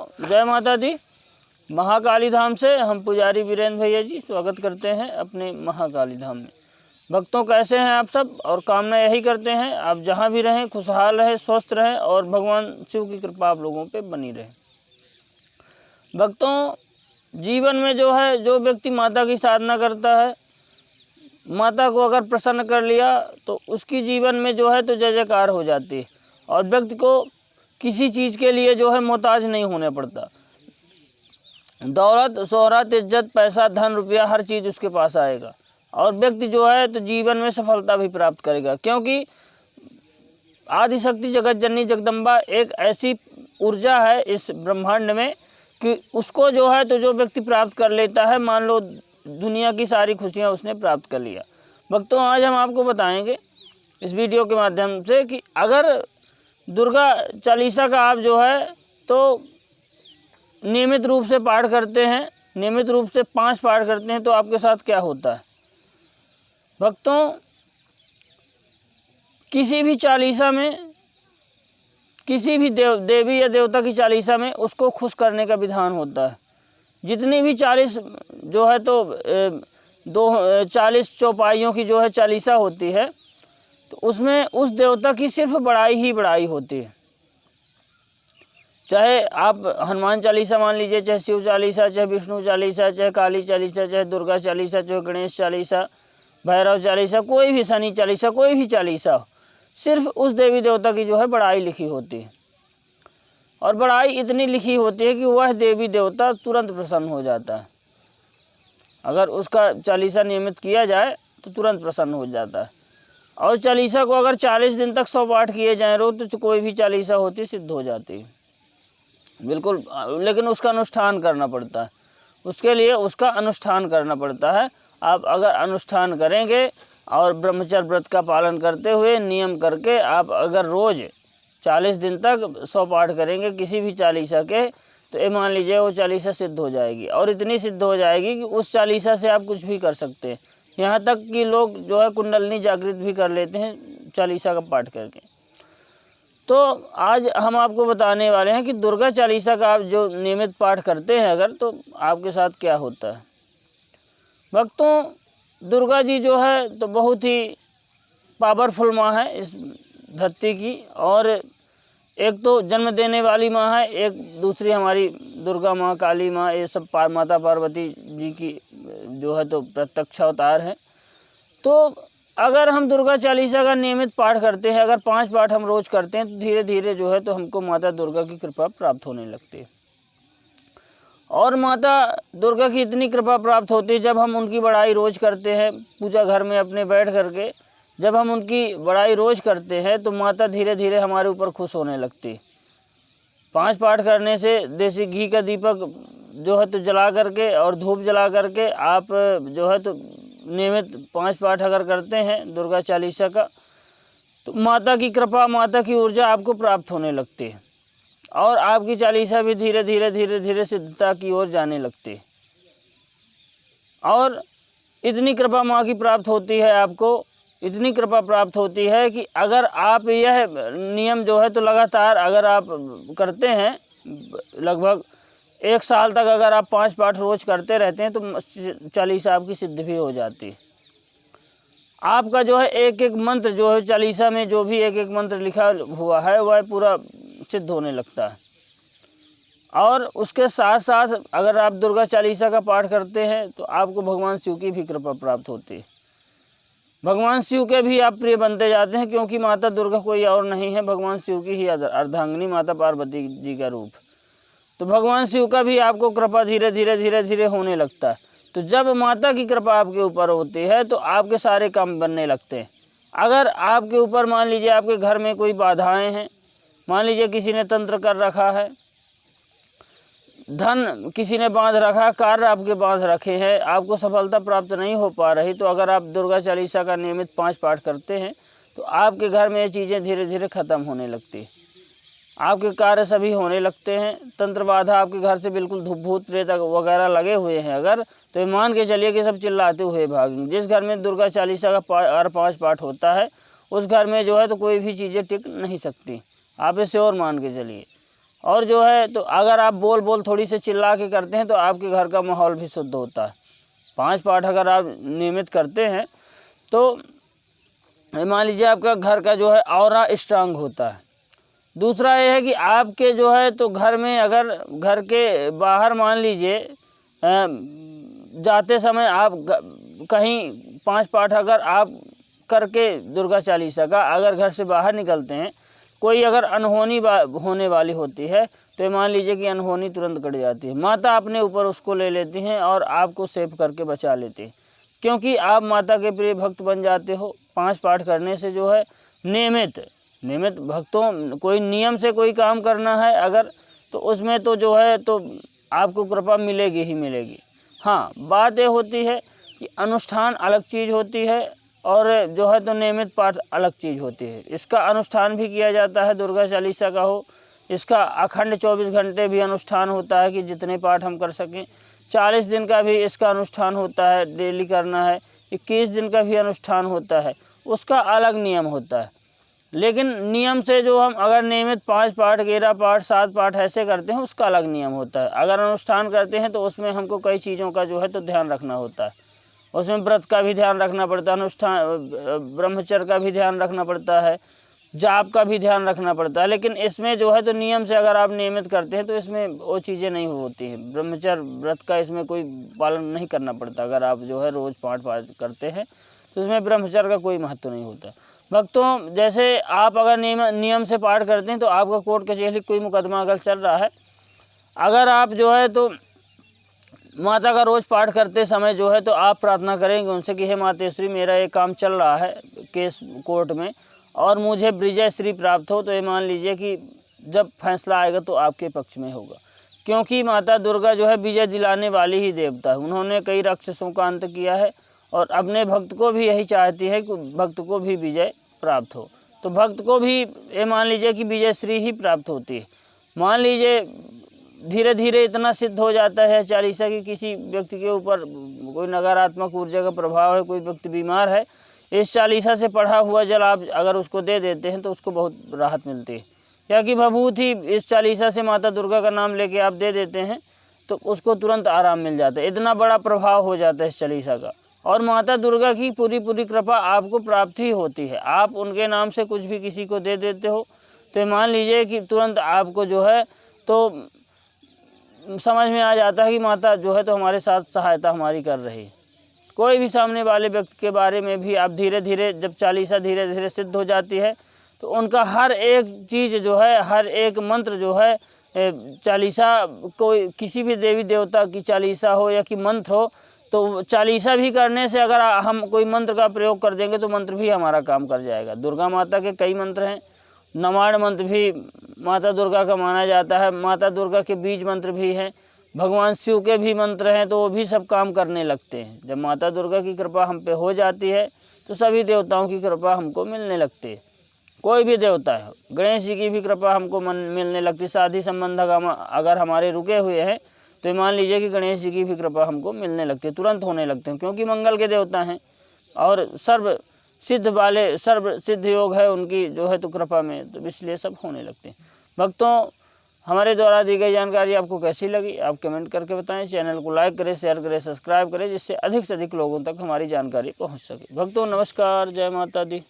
जय माता दी। महाकाली धाम से हम पुजारी वीरेंद्र भैया जी स्वागत करते हैं अपने महाकाली धाम में। भक्तों कैसे हैं आप सब, और कामना यही करते हैं आप जहां भी रहें खुशहाल रहें, स्वस्थ रहें और भगवान शिव की कृपा आप लोगों पे बनी रहे। भक्तों, जीवन में जो है, जो व्यक्ति माता की साधना करता है, माता को अगर प्रसन्न कर लिया तो उसकी जीवन में जो है तो जय जयकार हो जाती है और व्यक्ति को किसी चीज़ के लिए जो है मोहताज नहीं होने पड़ता। दौलत, शोहरत, इज्जत, पैसा, धन, रुपया, हर चीज़ उसके पास आएगा और व्यक्ति जो है तो जीवन में सफलता भी प्राप्त करेगा, क्योंकि आदिशक्ति जगत जननी जगदम्बा एक ऐसी ऊर्जा है इस ब्रह्मांड में कि उसको जो है तो जो व्यक्ति प्राप्त कर लेता है, मान लो दुनिया की सारी खुशियाँ उसने प्राप्त कर लिया। भक्तों, आज हम आपको बताएंगे इस वीडियो के माध्यम से कि अगर दुर्गा चालीसा का आप जो है तो नियमित रूप से पाठ करते हैं, नियमित रूप से 5 पाठ करते हैं तो आपके साथ क्या होता है। भक्तों, किसी भी चालीसा में, किसी भी देवी या देवता की चालीसा में उसको खुश करने का विधान होता है। जितनी भी 40 जो है तो 40 चौपाइयों की जो है चालीसा होती है तो उसमें उस देवता की सिर्फ बड़ाई ही बड़ाई होती है। चाहे आप हनुमान चालीसा मान लीजिए, चाहे शिव चालीसा, चाहे विष्णु चालीसा, चाहे काली चालीसा, चाहे दुर्गा चालीसा, चाहे गणेश चालीसा, भैरव चालीसा, कोई भी शनि चालीसा, कोई भी चालीसा हो, सिर्फ उस देवी देवता की जो है बड़ाई लिखी होती है और बड़ाई इतनी लिखी होती है कि वह देवी देवता तुरंत प्रसन्न हो जाता है। अगर उसका चालीसा नियमित किया जाए तो तुरंत प्रसन्न हो जाता है। और चालीसा को अगर 40 दिन तक 100 पाठ किए जाएँ रोज तो कोई भी चालीसा होती सिद्ध हो जाती है, बिल्कुल। लेकिन उसका अनुष्ठान करना पड़ता है, उसके लिए उसका अनुष्ठान करना पड़ता है। आप अगर अनुष्ठान करेंगे और ब्रह्मचर्य व्रत का पालन करते हुए नियम करके आप अगर रोज़ 40 दिन तक 100 पाठ करेंगे किसी भी चालीसा के, तो ये मान लीजिए वो चालीसा सिद्ध हो जाएगी और इतनी सिद्ध हो जाएगी कि उस चालीसा से आप कुछ भी कर सकते हैं। यहाँ तक कि लोग जो है कुंडलनी जागृत भी कर लेते हैं चालीसा का पाठ करके। तो आज हम आपको बताने वाले हैं कि दुर्गा चालीसा का आप जो नियमित पाठ करते हैं अगर, तो आपके साथ क्या होता है। भक्तों, दुर्गा जी जो है तो बहुत ही पावरफुल माँ है इस धरती की, और एक तो जन्म देने वाली माँ है, एक दूसरी हमारी दुर्गा माँ, काली माँ, ये सब माता पार्वती जी की जो है तो प्रत्यक्ष अवतार है। तो अगर हम दुर्गा चालीसा का नियमित पाठ करते हैं, अगर 5 पाठ हम रोज़ करते हैं तो धीरे धीरे जो है तो हमको माता दुर्गा की कृपा प्राप्त होने लगती है। और माता दुर्गा की इतनी कृपा प्राप्त होती है जब हम उनकी बड़ाई रोज़ करते हैं, पूजा घर में अपने बैठ करके जब हम उनकी बड़ाई रोज़ करते हैं तो माता धीरे धीरे हमारे ऊपर खुश होने लगती है। 5 पाठ करने से देसी घी का दीपक जो है तो जला करके और धूप जला करके आप जो है तो नियमित 5 पाठ अगर करते हैं दुर्गा चालीसा का, तो माता की कृपा, माता की ऊर्जा आपको प्राप्त होने लगती है और आपकी चालीसा भी धीरे धीरे धीरे धीरे सिद्धता की ओर जाने लगती है। और इतनी कृपा माँ की प्राप्त होती है आपको, इतनी कृपा प्राप्त होती है कि अगर आप यह नियम जो है तो लगातार अगर आप करते हैं, लगभग 1 साल तक अगर आप 5 पाठ रोज़ करते रहते हैं तो चालीसा आपकी सिद्ध भी हो जाती है। आपका जो है एक एक मंत्र जो है चालीसा में जो भी एक एक मंत्र लिखा हुआ है वह पूरा सिद्ध होने लगता है। और उसके साथ साथ अगर आप दुर्गा चालीसा का पाठ करते हैं तो आपको भगवान शिव की भी कृपा प्राप्त होती है। भगवान शिव के भी आप प्रिय बनते जाते हैं, क्योंकि माता दुर्गा कोई और नहीं है, भगवान शिव की ही अर्धांगिनी माता पार्वती जी का रूप। तो भगवान शिव का भी आपको कृपा धीरे धीरे धीरे धीरे होने लगता है। तो जब माता की कृपा आपके ऊपर होती है तो आपके सारे काम बनने लगते हैं। अगर आपके ऊपर मान लीजिए आपके घर में कोई बाधाएं हैं, मान लीजिए किसी ने तंत्र कर रखा है, धन किसी ने बांध रखा, कार्य आपके बांध रखे हैं, आपको सफलता प्राप्त नहीं हो पा रही, तो अगर आप दुर्गा चालीसा का नियमित 5 पाठ करते हैं तो आपके घर में ये चीज़ें धीरे धीरे ख़त्म होने लगती है, आपके कार्य सभी होने लगते हैं। तंत्र बाधा आपके घर से बिल्कुल भूत प्रेत वगैरह लगे हुए हैं अगर, तो ये मान के चलिए कि सब चिल्लाते हुए भागेंगे। जिस घर में दुर्गा चालीसा का हर 5 पाठ होता है उस घर में जो है तो कोई भी चीज़ें टिक नहीं सकती, आप इसे और मान के चलिए। और जो है तो अगर आप बोल बोल थोड़ी से चिल्ला के करते हैं तो आपके घर का माहौल भी शुद्ध होता है। 5 पाठ अगर आप नियमित करते हैं तो मान लीजिए आपका घर का जो है ऑरा स्ट्रांग होता है। दूसरा ये है कि आपके जो है तो घर में अगर घर के बाहर मान लीजिए जाते समय आप कहीं 5 पाठ अगर आप करके दुर्गा चालीसा का अगर घर से बाहर निकलते हैं, कोई अगर अनहोनी होने वाली होती है तो मान लीजिए कि अनहोनी तुरंत कट जाती है। माता अपने ऊपर उसको ले लेती हैं और आपको सेव करके बचा लेती हैं, क्योंकि आप माता के प्रिय भक्त बन जाते हो। 5 पाठ करने से जो है नियमित भक्तों कोई नियम से कोई काम करना है अगर, तो उसमें तो जो है तो आपको कृपा मिलेगी ही मिलेगी। हाँ, बात ये होती है कि अनुष्ठान अलग चीज़ होती है और जो है तो नियमित पाठ अलग चीज़ होती है। इसका अनुष्ठान भी किया जाता है, दुर्गा चालीसा का हो, इसका अखंड 24 घंटे भी अनुष्ठान होता है कि जितने पाठ हम कर सकें। 40 दिन का भी इसका अनुष्ठान होता है, डेली करना है। 21 दिन का भी अनुष्ठान होता है, उसका अलग नियम होता है। लेकिन नियम से जो हम अगर नियमित 5 पाठ 11 पाठ 7 पाठ ऐसे करते हैं उसका अलग नियम होता है। अगर अनुष्ठान करते हैं तो उसमें हमको कई चीज़ों का जो है तो ध्यान रखना होता है। उसमें व्रत का भी ध्यान रखना पड़ता है, अनुष्ठान ब्रह्मचर्य का भी ध्यान रखना पड़ता है, जाप का भी ध्यान रखना पड़ता है। लेकिन इसमें जो है तो नियम से अगर आप नियमित करते हैं तो इसमें वो चीज़ें नहीं होती हैं। ब्रह्मचर्य व्रत का इसमें कोई पालन नहीं करना पड़ता। अगर आप जो है रोज़ 5 पाठ करते हैं तो इसमें ब्रह्मचर्य का कोई महत्व नहीं होता। भक्तों, जैसे आप अगर नियम से पाठ करते हैं तो आपका कोर्ट कचहरी कोई मुकदमा अगर चल रहा है, अगर आप जो है तो माता का रोज़ पाठ करते समय जो है तो आप प्रार्थना करेंगे उनसे कि हे मातेश्वरी, मेरा ये काम चल रहा है केस कोर्ट में और मुझे विजय श्री प्राप्त हो, तो ये मान लीजिए कि जब फैसला आएगा तो आपके पक्ष में होगा। क्योंकि माता दुर्गा जो है विजय दिलाने वाली ही देवता है। उन्होंने कई राक्षसों का अंत किया है और अपने भक्त को भी यही चाहती है कि भक्त को भी विजय प्राप्त हो। तो भक्त को भी ये मान लीजिए कि विजय श्री ही प्राप्त होती है। मान लीजिए धीरे धीरे इतना सिद्ध हो जाता है चालीसा कि किसी व्यक्ति के ऊपर कोई नकारात्मक ऊर्जा का प्रभाव है, कोई व्यक्ति बीमार है, इस चालीसा से पढ़ा हुआ जल आप अगर उसको दे देते हैं तो उसको बहुत राहत मिलती है। या कि भभूत ही इस चालीसा से माता दुर्गा का नाम लेके आप दे देते हैं तो उसको तुरंत आराम मिल जाता है। इतना बड़ा प्रभाव हो जाता है इस चालीसा का। और माता दुर्गा की पूरी कृपा आपको प्राप्त ही होती है। आप उनके नाम से कुछ भी किसी को दे देते हो तो मान लीजिए कि तुरंत आपको जो है तो समझ में आ जाता है कि माता जो है तो हमारे साथ सहायता हमारी कर रही है। कोई भी सामने वाले व्यक्ति के बारे में भी आप धीरे धीरे जब चालीसा धीरे धीरे सिद्ध हो जाती है तो उनका हर एक चीज़ जो है, हर एक मंत्र जो है, चालीसा कोई किसी भी देवी देवता की चालीसा हो या कि मंत्र हो, तो चालीसा भी करने से अगर हम कोई मंत्र का प्रयोग कर देंगे तो मंत्र भी हमारा काम कर जाएगा। दुर्गा माता के कई मंत्र हैं, नवाण मंत्र भी माता दुर्गा का माना जाता है, माता दुर्गा के बीज मंत्र भी हैं, भगवान शिव के भी मंत्र हैं, तो वो भी सब काम करने लगते हैं। जब माता दुर्गा की कृपा हम पे हो जाती है तो सभी देवताओं की कृपा हमको मिलने लगती है। कोई भी देवता है, गणेश जी की भी कृपा हमको मिलने लगती है। शादी संबंध अगर हमारे रुके हुए हैं तो मान लीजिए कि गणेश जी की भी कृपा हमको मिलने लगती है, तुरंत होने लगते हैं, क्योंकि मंगल के देवता हैं और सर्व सिद्ध योग है उनकी जो है तो कृपा में, तो इसलिए सब होने लगते हैं। भक्तों, हमारे द्वारा दी गई जानकारी आपको कैसी लगी आप कमेंट करके बताएं। चैनल को लाइक करें, शेयर करें, सब्सक्राइब करें, जिससे अधिक से अधिक लोगों तक हमारी जानकारी पहुंच सके। भक्तों नमस्कार, जय माता दी।